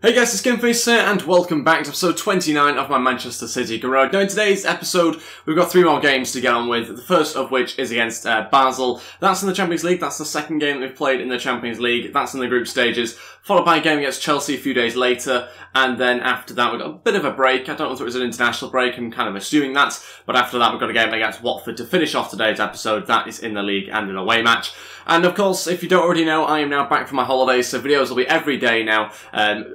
Hey guys, it's Ep29 here, and welcome back to episode 29 of my Manchester City career. Now in today's episode, we've got 3 more games to get on with, the first of which is against Basel. That's in the Champions League, that's the second game that we've played in the Champions League, that's in the group stages, followed by a game against Chelsea a few days later, and then after that we've got a bit of a break. I don't know if it was an international break, I'm kind of assuming that, but after that we've got a game against Watford to finish off today's episode. That is in the league and an away match. And of course, if you don't already know, I am now back from my holidays, so videos will be every day now.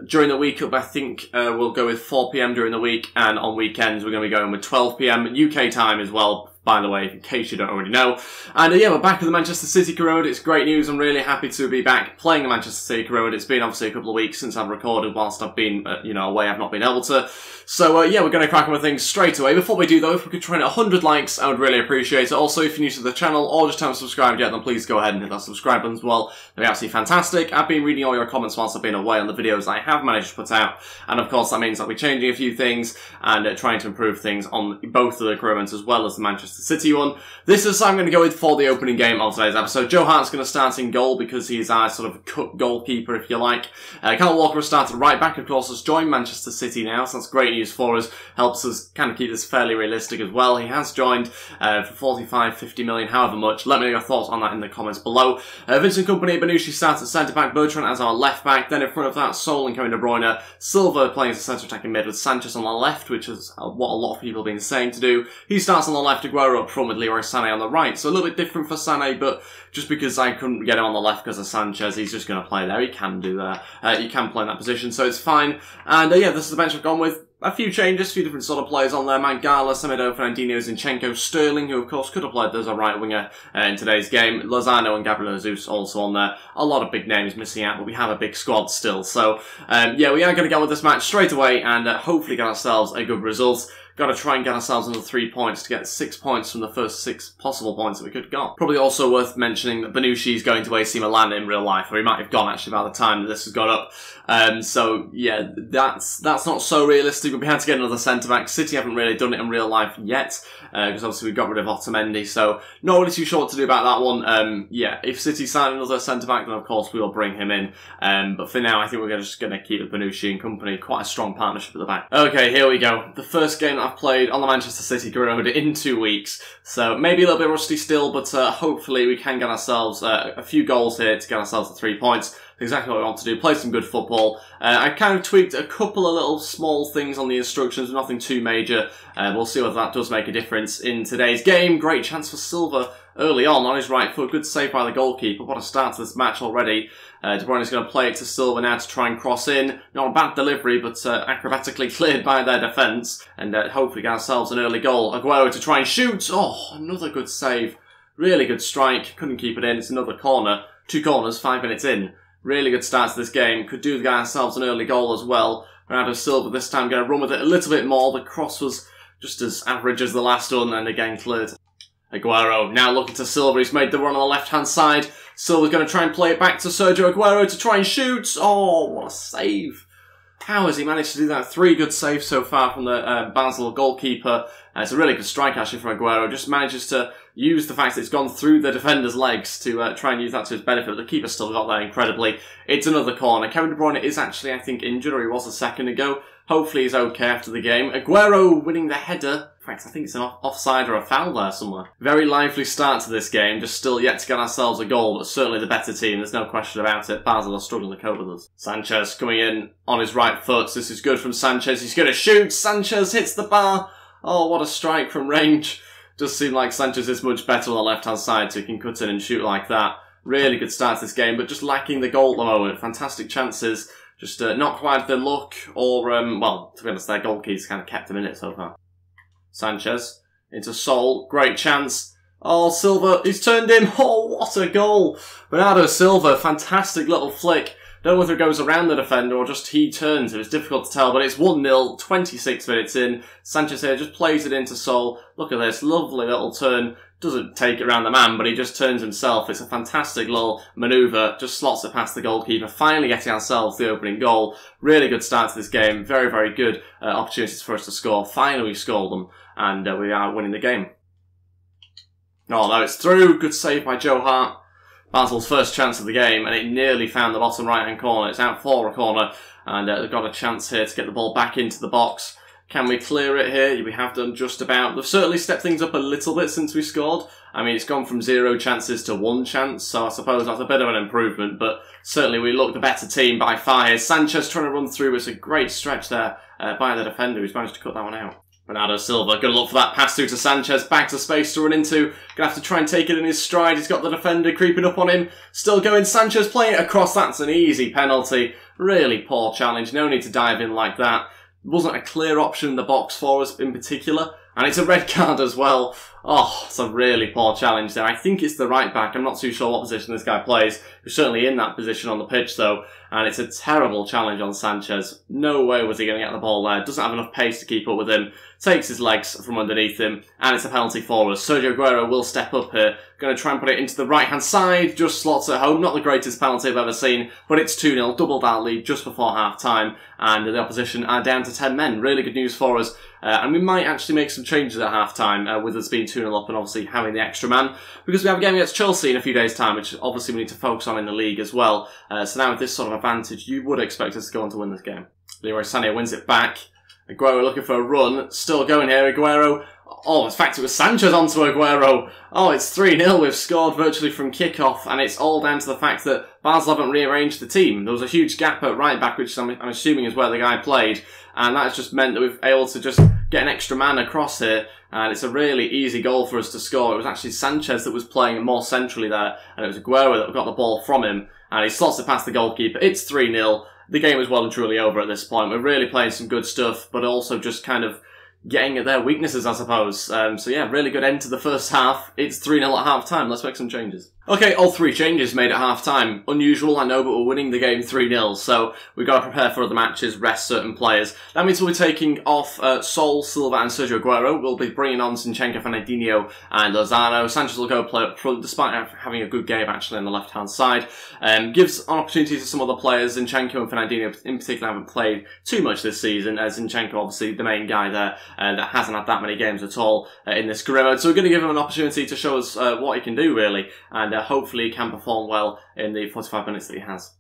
During the week, I think we'll go with 4 PM during the week, and on weekends we're going to be going with 12 PM UK time as well, by the way, in case you don't already know. And yeah, we're back at the Manchester City Road. It's great news. I'm really happy to be back playing the Manchester City Road. It's been obviously a couple of weeks since I've recorded whilst I've been, away. I've not been able to. So yeah, we're going to crack on with things straight away. Before we do though, if we could try and hit 100 likes, I would really appreciate it. Also, if you're new to the channel or just haven't subscribed yet, then please go ahead and hit that subscribe button as well. That'd be absolutely fantastic. I've been reading all your comments whilst I've been away on the videos I have managed to put out. And of course, that means I'll be changing a few things and trying to improve things on both of the career modes as well as the Manchester City one. This is I'm going to go with for the opening game of today's episode. Joe Hart's going to start in goal because he's our sort of cut goalkeeper, if you like. Kyle Walker has started right back, of course, has joined Manchester City now, so that's great news for us. Helps us kind of keep this fairly realistic as well. He has joined for 45, 50 million, however much. Let me know your thoughts on that in the comments below. Vincent Kompany, Benucci starts at centre-back, Bertrand as our left-back. Then in front of that, Sol and Kevin De Bruyne. Silva playing as a centre-attacking mid with Sanchez on the left, which is what a lot of people have been saying to do. He starts on the left, Aguero up front with Leroy Sané on the right. So a little bit different for Sané, but just because I couldn't get him on the left because of Sanchez, he's just going to play there. He can do that. He can play in that position, so it's fine. And yeah, this is the bench I've gone with. A few changes, a few different sort of players on there. Mangala, Semedo, Fernandinho, Zinchenko, Sterling, who of course could have played as a right winger in today's game. Lozano and Gabriel Jesus also on there. A lot of big names missing out, but we have a big squad still. So yeah, we are going to get on with this match straight away and hopefully get ourselves a good result. Got to try and get ourselves another 3 points to get 6 points from the first 6 possible points that we could have got. Probably also worth mentioning that Benucci is going to AC Milan in real life, or he might have gone actually by the time that this has got up. So yeah, that's not so realistic, but we had to get another centre-back. City haven't really done it in real life yet, because obviously we got rid of Otamendi, so not really too sure what to do about that one. Yeah, if City sign another centre-back, then of course we will bring him in. But for now, I think we're just going to keep Benucci and Kompany. Quite a strong partnership at the back. Okay, here we go. The first game I've played on the Manchester City Road in 2 weeks, so maybe a little bit rusty still, but hopefully we can get ourselves a few goals here to get ourselves the 3 points. Exactly what we want to do, play some good football. I kind of tweaked a couple of little small things on the instructions, nothing too major. We'll see whether that does make a difference in today's game. Great chance for Silva early on his right foot. Good save by the goalkeeper. What a start to this match already. De Bruyne is going to play it to Silva now to try and cross in. Not a bad delivery, but acrobatically cleared by their defence. And hopefully get ourselves an early goal. Aguero to try and shoot. Oh, another good save. Really good strike. Couldn't keep it in. It's another corner. 2 corners, 5 minutes in. Really good start to this game. Could do get ourselves an early goal as well. Bernardo Silva this time going to run with it a little bit more. The cross was just as average as the last one and again cleared. Aguero now looking to Silva. He's made the run on the left-hand side. Silva's going to try and play it back to Sergio Aguero to try and shoot. Oh, what a save. How has he managed to do that? 3 good saves so far from the Basel goalkeeper. It's a really good strike actually from Aguero. Just manages to use the fact that it's gone through the defender's legs to try and use that to his benefit. The keeper still got there incredibly. It's another corner. Kevin De Bruyne is actually, I think, injured, or he was a second ago. Hopefully he's okay after the game. Aguero winning the header. In fact, I think it's an offside or a foul there somewhere. Very lively start to this game. Just still yet to get ourselves a goal, but certainly the better team. There's no question about it. Basel are struggling to cope with us. Sanchez coming in on his right foot. This is good from Sanchez. He's going to shoot. Sanchez hits the bar. Oh, what a strike from range. Does seem like Sanchez is much better on the left-hand side, so he can cut in and shoot like that. Really good start to this game, but just lacking the goal at the moment. Fantastic chances. Just not quite the luck, or, well, to be honest, their goalkeeper's kind of kept him in it so far. Sanchez into Sol. Great chance. Oh, Silva, he's turned him. Oh, what a goal. Bernardo Silva, fantastic little flick. Don't know whether it goes around the defender or just he turns. It was difficult to tell, but it's 1-0, 26 minutes in. Sanchez here just plays it into Sol. Look at this, lovely little turn. Doesn't take it around the man, but he just turns himself. It's a fantastic little manoeuvre. Just slots it past the goalkeeper. Finally getting ourselves the opening goal. Really good start to this game. Very, very good opportunities for us to score. Finally we scored them, and we are winning the game. Oh, no, it's through. Good save by Joe Hart. Basil's first chance of the game, and it nearly found the bottom right-hand corner. It's out for a corner, and they've got a chance here to get the ball back into the box. Can we clear it here? We have done just about. They've certainly stepped things up a little bit since we scored. I mean, it's gone from 0 chances to 1 chance, so I suppose that's a bit of an improvement, but certainly we look the better team by far here. Sanchez trying to run through. It's a great stretch there by the defender who's managed to cut that one out. Bernardo Silva, gonna look for that pass through to Sanchez, back to space to run into. Gonna have to try and take it in his stride. He's got the defender creeping up on him. Still going, Sanchez playing it across. That's an easy penalty. Really poor challenge. No need to dive in like that. Wasn't a clear option in the box for us in particular. And it's a red card as well. Oh, it's a really poor challenge there. I think it's the right back. I'm not too sure what position this guy plays. He's certainly in that position on the pitch though. And it's a terrible challenge on Sanchez. No way was he going to get the ball there. Doesn't have enough pace to keep up with him. Takes his legs from underneath him. And it's a penalty for us. Sergio Aguero will step up here. Going to try and put it into the right-hand side. Just slots it home. Not the greatest penalty I've ever seen. But it's 2-0. Doubled our lead just before half-time. And the opposition are down to 10 men. Really good news for us. And we might actually make some changes at half-time with us being 2-0 up and obviously having the extra man. Because we have a game against Chelsea in a few days' time, which obviously we need to focus on in the league as well. So now with this sort of advantage, you would expect us to go on to win this game. Leroy Sané wins it back. Aguero looking for a run. Still going here. Aguero. Oh, in fact, it was Sanchez onto Aguero. Oh, it's 3-0. We've scored virtually from kickoff, and it's all down to the fact that Basel haven't rearranged the team. There was a huge gap at right back, which I'm assuming is where the guy played, and that's just meant that we've been able to just get an extra man across here, and it's a really easy goal for us to score. It was actually Sanchez that was playing more centrally there, and it was Aguero that got the ball from him, and he slots it past the goalkeeper. It's 3-0. The game is well and truly over at this point. We're really playing some good stuff, but also just kind of getting at their weaknesses, I suppose. So yeah, really good end to the first half. It's 3-0 at half-time. Let's make some changes. Okay, all 3 changes made at half-time. Unusual, I know, but we're winning the game 3-0, so we've got to prepare for other matches, rest certain players. That means we'll be taking off Sol, Silva and Sergio Aguero. We'll be bringing on Zinchenko, Fernandinho and Lozano. Sanchez will go play up front, despite having a good game, actually, on the left-hand side. Gives an opportunity to some other players. Zinchenko and Fernandinho, in particular, haven't played too much this season. Zinchenko, obviously, the main guy there, that hasn't had that many games at all in this career mode. So we're going to give him an opportunity to show us what he can do, really. And hopefully he can perform well in the 45 minutes that he has.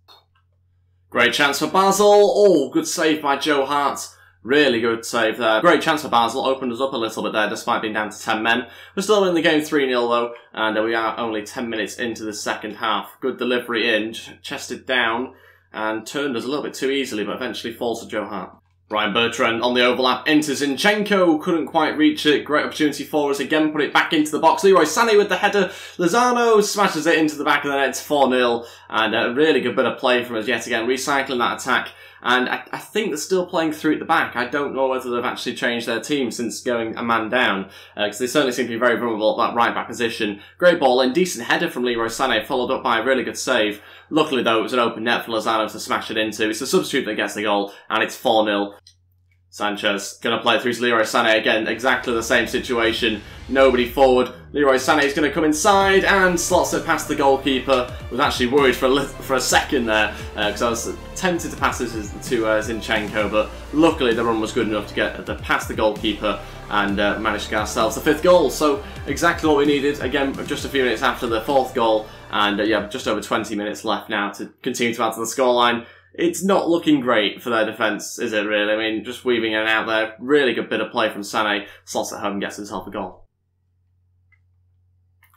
Great chance for Basel. Oh, good save by Joe Hart. Really good save there. Great chance for Basel. Opened us up a little bit there despite being down to 10 men. We're still in the game 3-0 though. And we are only 10 minutes into the second half. Good delivery in. Chested down. And turned us a little bit too easily, but eventually falls to Joe Hart. Brian Bertrand on the overlap into Zinchenko, couldn't quite reach it. Great opportunity for us again, put it back into the box. Leroy Sané with the header. Lozano smashes it into the back of the net. It's 4-0, and a really good bit of play from us yet again, recycling that attack. And I think they're still playing through at the back. I don't know whether they've actually changed their team since going a man down, because they certainly seem to be very vulnerable at that right back position. Great ball in, decent header from Leroy Sané, followed up by a really good save. Luckily though, it was an open net for Lozano to smash it into. It's the substitute that gets the goal, and it's 4-0. Sanchez going to play it through to Leroy Sané again, exactly the same situation. Nobody forward. Leroy Sané is going to come inside and slots it past the goalkeeper. Was actually worried for a second there because I was tempted to pass this to Zinchenko, but luckily the run was good enough to get past the goalkeeper and managed to get ourselves the 5th goal. So exactly what we needed. Again, just a few minutes after the 4th goal, and yeah, just over 20 minutes left now to continue to add to the scoreline. It's not looking great for their defence, is it really? I mean, just weaving in and out there. Really good bit of play from Sané. Slots at home and gets himself a goal.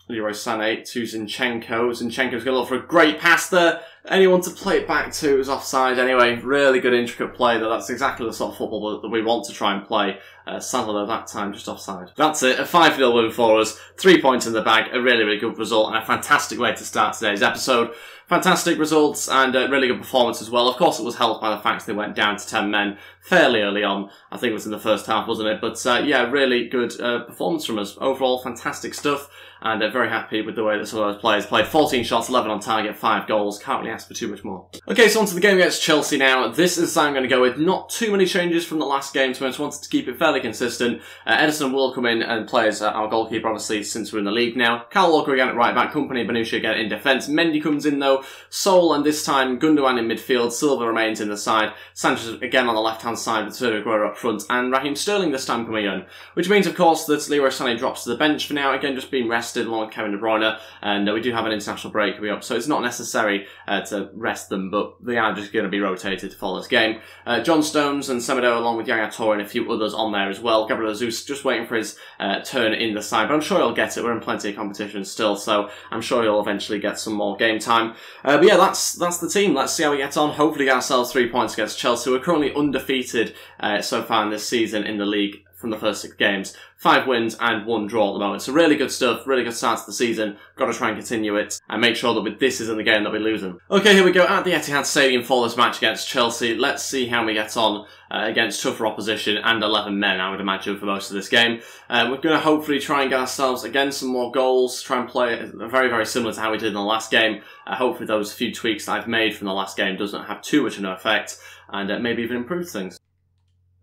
Leroy Sané to Zinchenko. Zinchenko's going to look for a great pass there. Anyone to play it back to was offside anyway. Really good intricate play though. That's exactly the sort of football that we want to try and play. Sadly though, that time just offside. That's it. A 5-0 win for us. 3 points in the bag. A really, really good result and a fantastic way to start today's episode. Fantastic results and a really good performance as well. Of course, it was helped by the fact they went down to 10 men fairly early on. I think it was in the first half, wasn't it? But yeah, really good performance from us. Overall, fantastic stuff. And very happy with the way that some of those players played. 14 shots, 11 on target, 5 goals. Can't really ask ask for too much more. Okay, so on to the game against Chelsea now. This is I'm going to go with not too many changes from the last game, so I just wanted to keep it fairly consistent. Edison will come in and play as our goalkeeper, obviously, since we're in the league now. Kyle Walker again at right back, Company, Benucci again in defence. Mendy comes in though, Sol, and this time Gundogan in midfield. Silva remains in the side. Sanchez again on the left-hand side with Sergio Aguero up front, and Raheem Sterling this time coming in. Which means, of course, that Leroy Sané drops to the bench for now, again just being rested along with Kevin De Bruyne, and we do have an international break coming up, so it's not necessary to rest them, but they are just going to be rotated to follow this game. John Stones and Semedo along with Yaya Toure and a few others on there as well. Gabriel Jesus just waiting for his turn in the side, but I'm sure he'll get it. We're in plenty of competition still, so I'm sure he'll eventually get some more game time. But yeah, that's the team. Let's see how we get on. Hopefully get ourselves 3 points against Chelsea. We're currently undefeated so far in this season in the league from the first 6 games. 5 wins and 1 draw at the moment. So really good stuff, really good start to the season. Got to try and continue it and make sure that this isn't the game that we're losing. Okay, here we go at the Etihad Stadium for this match against Chelsea. Let's see how we get on against tougher opposition and 11 men, I would imagine, for most of this game. We're going to hopefully try and get ourselves, again, some more goals, try and play it very, very similar to how we did in the last game. Hopefully those few tweaks that I've made from the last game doesn't have too much of an effect and maybe even improve things.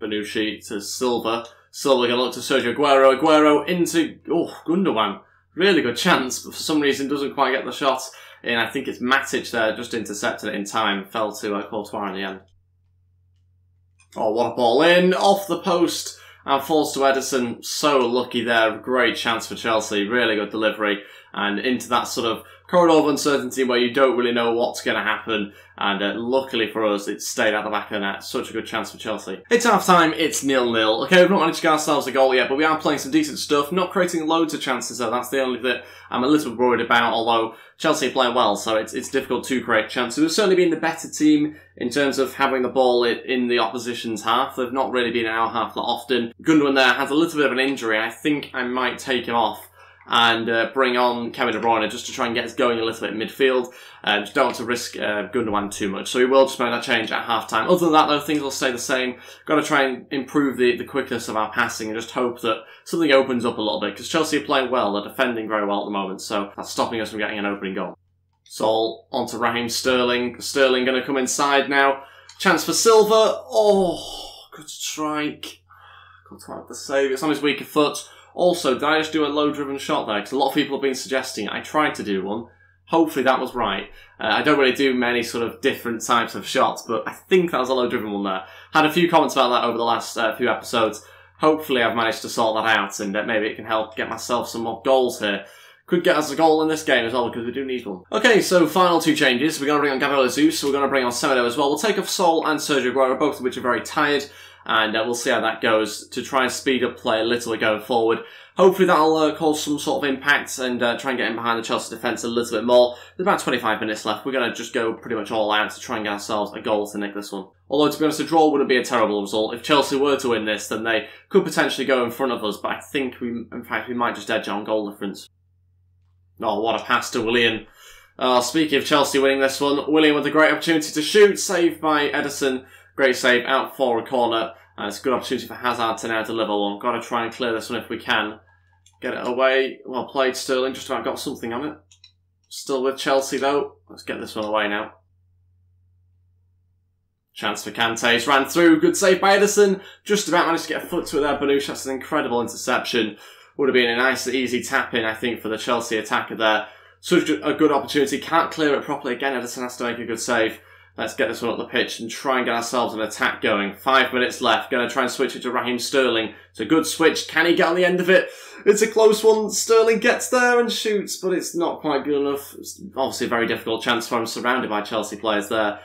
Benucci to Silva. Silva going to look to Sergio Aguero. Aguero into Gundogan. Really good chance, but for some reason doesn't quite get the shot in. I think it's Matic there, just intercepted it in time. Fell to Courtois in the end. Oh, what a ball in. Off the post and falls to Edison. So lucky there. Great chance for Chelsea. Really good delivery. And into that sort of corridor of uncertainty where you don't really know what's going to happen. And luckily for us, it stayed at the back of the net. Such a good chance for Chelsea. It's half-time, it's 0-0. Okay, we've not managed to get ourselves a goal yet, but we are playing some decent stuff. Not creating loads of chances, though. That's the only bit I'm a little bit worried about, although Chelsea are playing well, so it's difficult to create chances. We've certainly been the better team in terms of having the ball in the opposition's half. They've not really been in our half that often. Gundogan there has a little bit of an injury. I think I might take him off and bring on Kevin De Bruyne just to try and get us going a little bit in midfield. Just don't want to risk Gundogan too much. So we will just make that change at half-time. Other than that, though, things will stay the same. Got to try and improve the quickness of our passing and just hope that something opens up a little bit, because Chelsea are playing well. They're defending very well at the moment, so that's stopping us from getting an opening goal. Sol onto Raheem Sterling. Sterling going to come inside now. Chance for Silva. Oh, good strike. Good try the save. It's on his weaker foot. Also, did I just do a low-driven shot there? Because a lot of people have been suggesting I tried to do one. Hopefully that was right. I don't really do many sort of different types of shots, but I think that was a low-driven one there. Had a few comments about that over the last few episodes. Hopefully I've managed to sort that out, and maybe it can help get myself some more goals here. Could get us a goal in this game as well, because we do need one. Okay, so final 2 changes. We're going to bring on Gabriel Jesus, we're going to bring on Semedo as well. We'll take off Sol and Sergio Aguero, both of which are very tired. And we'll see how that goes to try and speed up play a little bit going forward. Hopefully that'll cause some sort of impact and try and get in behind the Chelsea defence a little bit more. There's about 25 minutes left. We're going to just go pretty much all out to try and get ourselves a goal to nick this one. Although, to be honest, a draw wouldn't be a terrible result. If Chelsea were to win this, then they could potentially go in front of us. But I think, in fact, we might just edge on goal difference. Oh, what a pass to Willian. Speaking of Chelsea winning this one, Willian with a great opportunity to shoot. Saved by Edison. Great save out for a corner. And it's a good opportunity for Hazard to now deliver one. Got to try and clear this one if we can. Get it away. Well played, Sterling. Just about got something on it. Still with Chelsea, though. Let's get this one away now. Chance for Kante. He's ran through. Good save by Edison. Just about managed to get a foot to it there. Benucci, that's an incredible interception. Would have been a nice, easy tap-in, I think, for the Chelsea attacker there. Such a good opportunity. Can't clear it properly. Again, Edison has to make a good save. Let's get this one up the pitch and try and get ourselves an attack going. 5 minutes left. Going to try and switch it to Raheem Sterling. It's a good switch. Can he get on the end of it? It's a close one. Sterling gets there and shoots, but it's not quite good enough. It's obviously a very difficult chance for him, surrounded by Chelsea players there.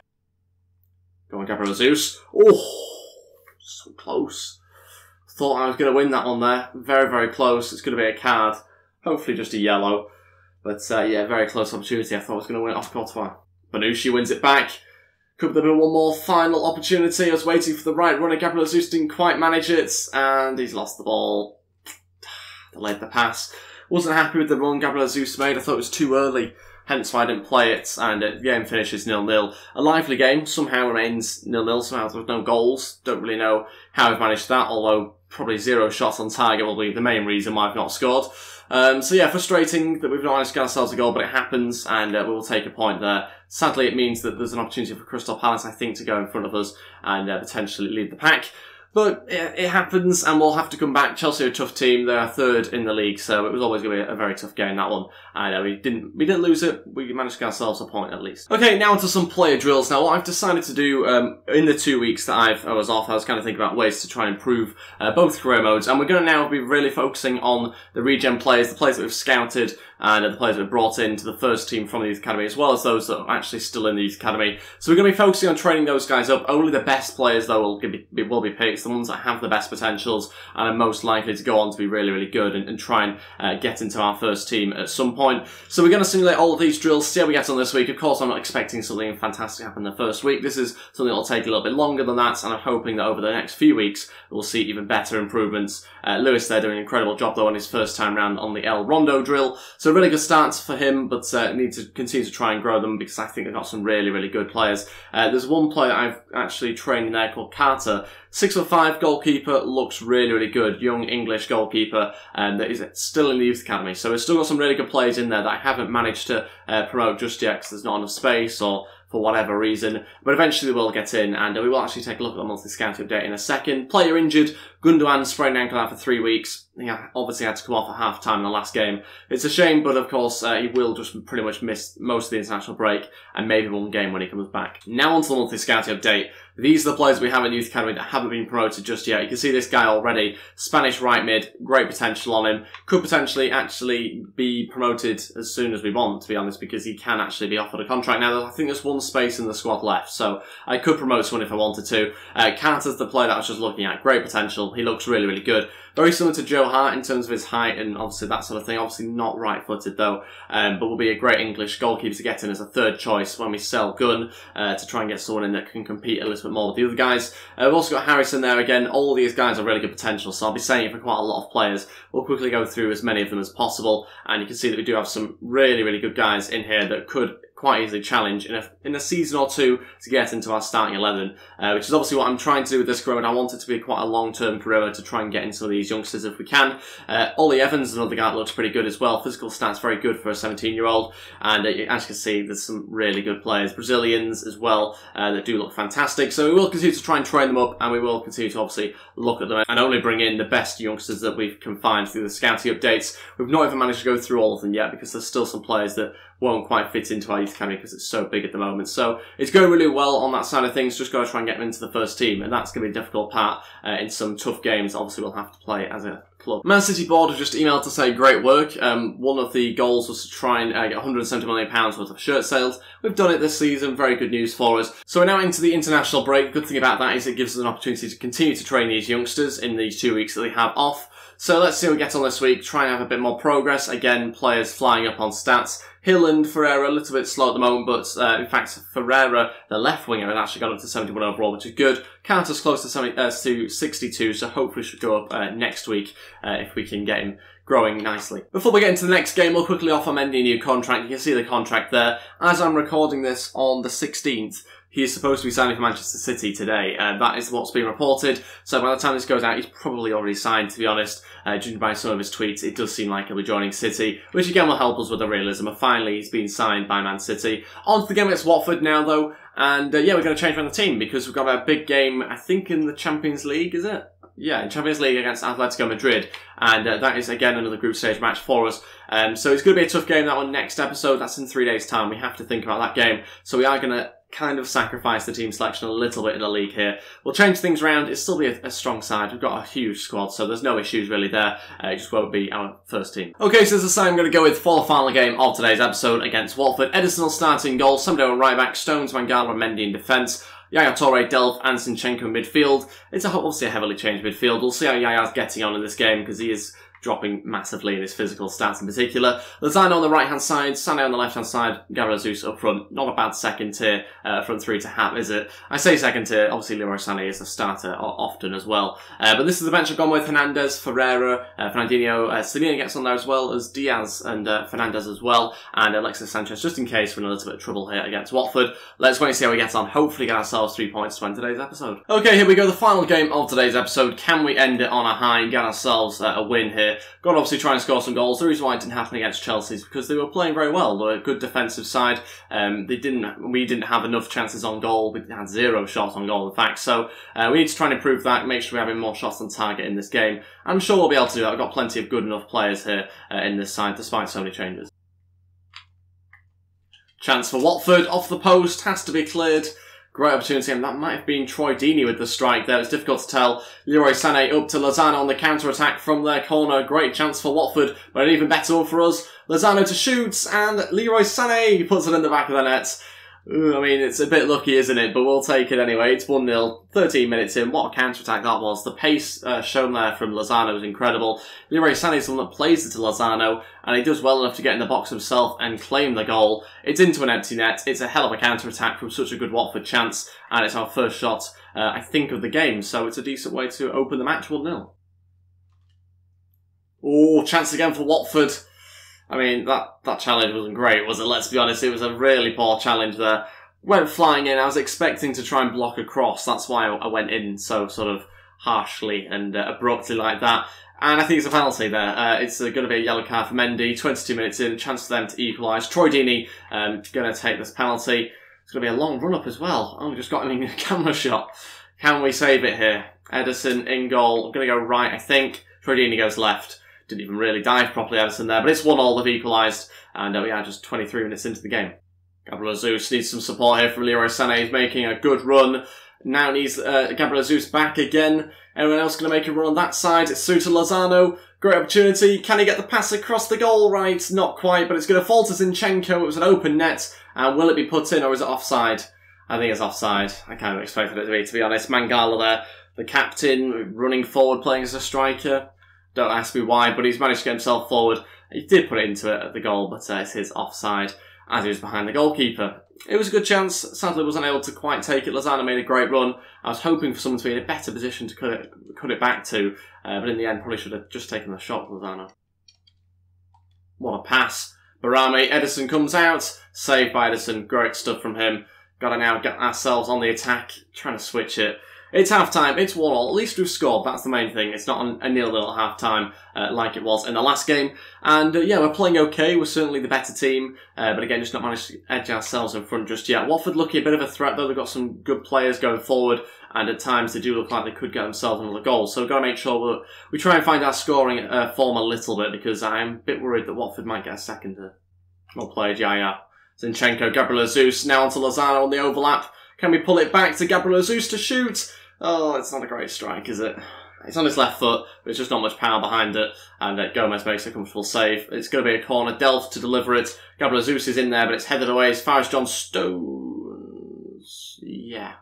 Go on, Gabriel Jesus. Oh, so close. Thought I was going to win that one there. Very, very close. It's going to be a card. Hopefully just a yellow. But yeah, very close opportunity. I thought I was going to win it off Courtois. Benucci wins it back. Could there be one more final opportunity? I was waiting for the right runner. Gabriel Jesus didn't quite manage it, and he's lost the ball. Delayed the pass. Wasn't happy with the run Gabriel Jesus made. I thought it was too early. hence why I didn't play it, and the game finishes 0-0. A lively game, somehow remains 0-0, somehow with no goals. Don't really know how I've managed that, although probably 0 shots on target will be the main reason why I've not scored. So yeah, frustrating that we've not managed to get ourselves a goal, but it happens, and we will take a point there. Sadly, it means that there's an opportunity for Crystal Palace, I think, to go in front of us and potentially lead the pack. But it happens, and we'll have to come back. Chelsea are a tough team. They are 3rd in the league, so it was always going to be a very tough game, that one. And we didn't lose it. We managed to get ourselves a point at least. Okay, now onto some player drills. Now, what I've decided to do in the 2 weeks that I was off, I was kind of thinking about ways to try and improve both career modes. And we're going to now be really focusing on the regen players, the players that we've scouted, and the players that we've brought into the first team from the youth academy, as well as those that are actually still in the youth academy. So we're going to be focusing on training those guys up. Only the best players, though, will be picked, the ones that have the best potentials and are most likely to go on to be really, really good and try and get into our first team at some point. So we're going to simulate all of these drills, see how we get on this week. Of course, I'm not expecting something fantastic to happen the first week. This is something that will take a little bit longer than that, and I'm hoping that over the next few weeks, we'll see even better improvements. Lewis there doing an incredible job, though, on his first time round on the El Rondo drill. So a really good start for him, but need to continue to try and grow them because I think they've got some really, really good players. There's one player I've actually trained in there called Carter. 6'5" goalkeeper, looks really, really good. Young English goalkeeper that is still in the youth academy. So we've still got some really good players in there that I haven't managed to promote just yet because there's not enough space or for whatever reason, but eventually we'll get in, and we will actually take a look at the monthly scouting update in a second. Player injured, Gundogan sprained ankle out for 3 weeks. He obviously had to come off at half-time in the last game. It's a shame, but of course he will just pretty much miss most of the international break, and maybe one game when he comes back. Now onto the monthly scouting update. These are the players we have in the Youth Academy that haven't been promoted just yet. You can see this guy already. Spanish right mid, great potential on him. Could potentially actually be promoted as soon as we want, to be honest, because he can actually be offered a contract. Now, I think there's one space in the squad left, so I could promote someone if I wanted to. Carter's the player that I was just looking at. Great potential. He looks really, really good. Very similar to Joe Hart in terms of his height and obviously that sort of thing. Obviously not right-footed though, but will be a great English goalkeeper to get in as a third choice when we sell Gunn to try and get someone in that can compete a little bit more with the other guys. We've also got Harrison there again. All these guys are really good potential, so I'll be saying it for quite a lot of players. We'll quickly go through as many of them as possible, and you can see that we do have some really, really good guys in here that could quite easily challenge in a season or two to get into our starting 11, which is obviously what I'm trying to do with this career, and I want it to be quite a long-term career to try and get into some of these youngsters if we can. Ollie Evans is another guy that looks pretty good as well. Physical stats very good for a 17-year-old, and as you can see, there's some really good players. Brazilians as well that do look fantastic, so we will continue to try and train them up, and we will continue to obviously look at them and only bring in the best youngsters that we've confined through the scouting updates. We've not even managed to go through all of them yet because there's still some players that won't quite fit into our youth academy because it's so big at the moment. So it's going really well on that side of things. Just got to try and get them into the first team, and that's going to be a difficult part in some tough games. Obviously, we'll have to play as a club. Man.City board have just emailed to say great work. One of the goals was to try and get £170 million worth of shirt sales. We've done it this season. Very good news for us. So we're now into the international break. Good thing about that is it gives us an opportunity to continue to train these youngsters in these 2 weeks that they have off. So let's see how we get on this week, try and have a bit more progress. Again, players flying up on stats. Hill and Ferreira a little bit slow at the moment, but in fact, Ferreira, the left winger, has actually got up to 71 overall, which is good. Carter's close to 62, so hopefully should go up next week if we can get him growing nicely. Before we get into the next game, we'll quickly offer Mendy a new contract. You can see the contract there. As I'm recording this on the 16th, he is supposed to be signing for Manchester City today. That is what's been reported. So by the time this goes out, he's probably already signed, to be honest. Judging by some of his tweets, it does seem like he'll be joining City, which again will help us with the realism of finally he's been signed by Man City. On to the game against Watford now, though. And yeah, we're going to change around the team because we've got a big game, I think, in the Champions League, is it? Yeah, in Champions League against Atletico Madrid. And that is, again, another group stage match for us. So it's going to be a tough game, that one. Next episode, that's in 3 days' time. We have to think about that game. So we are going to kind of sacrifice the team selection a little bit in the league here. We'll change things around. It'll still be a strong side. We've got a huge squad, so there's no issues really there. It just won't be our first team. Okay, so this is the side I'm going to go with for the final game of today's episode against Watford. Edison will start in goal, Somerville right back, Stones, Mangala and Mendy in defence. Yaya Toure, Delph and Sinchenko in midfield. It's obviously a heavily changed midfield. We'll see how Yaya's getting on in this game because he is dropping massively in his physical stats in particular. Lozano on the right-hand side, Sané on the left-hand side, Gabriel Jesus up front. Not a bad second tier front three to have, is it? I say second tier, obviously Leroy Sané is a starter often as well. But this is the bench I've gone with: Hernandez, Ferreira, Fernandinho, Selena gets on there as well as Diaz and Fernandez as well, and Alexis Sanchez, just in case we're in a little bit of trouble here against Watford. Let's wait and see how we get on. Hopefully get ourselves 3 points to end today's episode. Okay, here we go, the final game of today's episode. Can we end it on a high and get ourselves a win here? Got to obviously try and score some goals. The reason why it didn't happen against Chelsea is because they were playing very well. They were a good defensive side. We didn't have enough chances on goal. We had 0 shots on goal, in fact. So we need to try and improve that, make sure we're having more shots on target in this game. I'm sure we'll be able to do that. I've got plenty of good enough players here in this side, despite so many changes. Chance for Watford, off the post, has to be cleared. Great opportunity, and that might have been Troy Deeney with the strike there. It's difficult to tell. Leroy Sané up to Lozano on the counter-attack from their corner. Great chance for Watford, but an even better one for us. Lozano to shoot, and Leroy Sané puts it in the back of the net. I mean, it's a bit lucky, isn't it? But we'll take it anyway. It's 1-0, 13 minutes in. What a counter-attack that was. The pace shown there from Lozano was incredible. Leroy Sané is the one that plays it to Lozano, and he does well enough to get in the box himself and claim the goal. It's into an empty net. It's a hell of a counter-attack from such a good Watford chance, and it's our first shot, I think, of the game. So it's a decent way to open the match 1-0. Oh, chance again for Watford. I mean, that challenge wasn't great, was it? Let's be honest, it was a really poor challenge there. Went flying in. I was expecting to try and block a cross. That's why I went in so sort of harshly and abruptly like that. And I think it's a penalty there. It's going to be a yellow card for Mendy. 22 minutes in, chance for them to equalise. Troy Deeney going to take this penalty. It's going to be a long run-up as well. Oh, we just got him in a camera shot. Can we save it here? Ederson in goal. I'm going to go right, I think. Troy Deeney goes left. Didn't even really dive properly, Ederson there, but it's 1-1, they've equalised, and we are just 23 minutes into the game. Gabriel Jesus needs some support here from Leroy Sané. He's making a good run. Now needs Gabriel Jesus back again. Anyone else going to make a run on that side? It's through to Lozano. Great opportunity. Can he get the pass across the goal? Right, not quite, but it's going to fall to Zinchenko. It was an open net, and will it be put in, or is it offside? I think it's offside. I kind of expected it to be honest. Mangala there, the captain, running forward, playing as a striker. Don't ask me why, but he's managed to get himself forward. He did put it into it at the goal, but it's his offside as he was behind the goalkeeper. It was a good chance. Sadly, wasn't able to quite take it. Lozano made a great run. I was hoping for someone to be in a better position to cut it back to, but in the end, probably should have just taken the shot, Lozano. What a pass. Barame, Ederson comes out. Saved by Ederson. Great stuff from him. Got to now get ourselves on the attack. Trying to switch it. It's half-time, it's 1-1, at least we've scored, that's the main thing. It's not a 0-0 at half-time like it was in the last game. And yeah, we're playing okay, we're certainly the better team, but again, just not managed to edge ourselves in front just yet. Watford looking a bit of a threat though, they've got some good players going forward, and at times they do look like they could get themselves another goal. So we've got to make sure we try and find our scoring form a little bit, because I'm a bit worried that Watford might get a second here. Well played, yeah. Zinchenko, Gabriel Jesus, now onto Lozano on the overlap. Can we pull it back to Gabriel Jesus to shoot? Oh, it's not a great strike, is it? It's on his left foot, but it's just not much power behind it, and Gomez makes a comfortable save. It's going to be a corner. Delph to deliver it. Gabriel Jesus is in there, but it's headed away as far as John Stones. Yeah.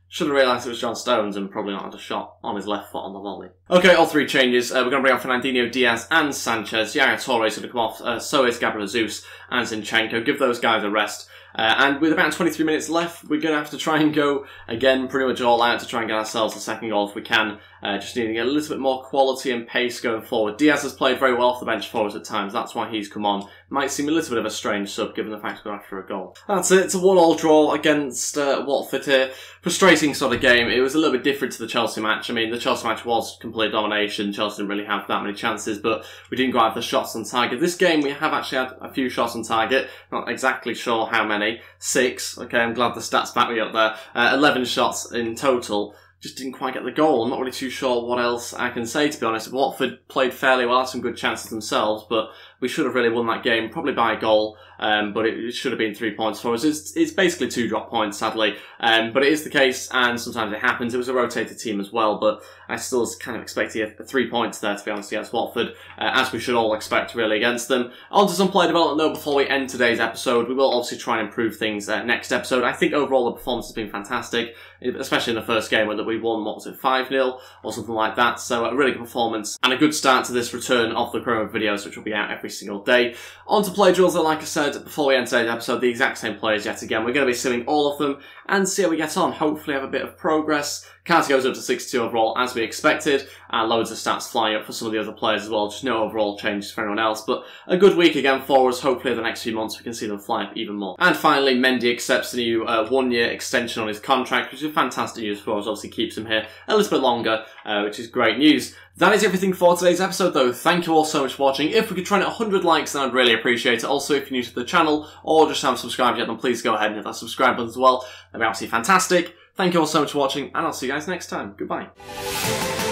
Should have realised it was John Stones and probably not had a shot on his left foot on the volley. Okay, all three changes. We're going to bring on Fernandinho, Diaz and Sanchez. Yaya Toure is going to come off. So is Gabriel Jesus and Zinchenko. Give those guys a rest. And with about 23 minutes left, we're going to have to try and go, again, pretty much all out to try and get ourselves a second goal if we can. Just needing to get a little bit more quality and pace going forward. Diaz has played very well off the bench for us at times. That's why he's come on. Might seem a little bit of a strange sub, given the fact we're after a goal. That's it. It's a 1-1 draw against Watford here. Frustrating sort of game. It was a little bit different to the Chelsea match. I mean, the Chelsea match was complete domination. Chelsea didn't really have that many chances, but we didn't go out for shots on target. This game, we have actually had a few shots on target. Not exactly sure how many. 6. Okay, I'm glad the stats back me up there. 11 shots in total. Just didn't quite get the goal. I'm not really too sure what else I can say, to be honest. Watford played fairly well, had some good chances themselves, but We should have really won that game, probably by a goal, but it should have been 3 points for us. It's basically 2 drop points, sadly, but it is the case, and sometimes it happens. It was a rotated team as well, but I still was kind of expecting 3 points there, to be honest, against Watford, as we should all expect, really, against them. On to some player development, though, before we end today's episode. We will obviously try and improve things next episode. I think overall the performance has been fantastic, especially in the first game where we won, what was it, 5-0 or something like that. So a really good performance and a good start to this return of the promo videos, which will be out every single day. On to play drills, though, like I said before we end today's episode, the exact same players yet again. We're going to be simming all of them and see how we get on. Hopefully have a bit of progress. Cards goes up to 62 overall as we expected, and loads of stats flying up for some of the other players as well. Just no overall changes for anyone else, but a good week again for us. Hopefully in the next few months we can see them fly up even more. And finally, Mendy accepts the new 1-year extension on his contract, which is fantastic news for us. Obviously keeps him here a little bit longer, which is great news. That is everything for today's episode, though. Thank you all so much for watching. If we could try and hit 100 likes, then I'd really appreciate it. Also, if you're new to the channel or just haven't subscribed yet, then please go ahead and hit that subscribe button as well. That'd be absolutely fantastic. Thank you all so much for watching, and I'll see you guys next time. Goodbye.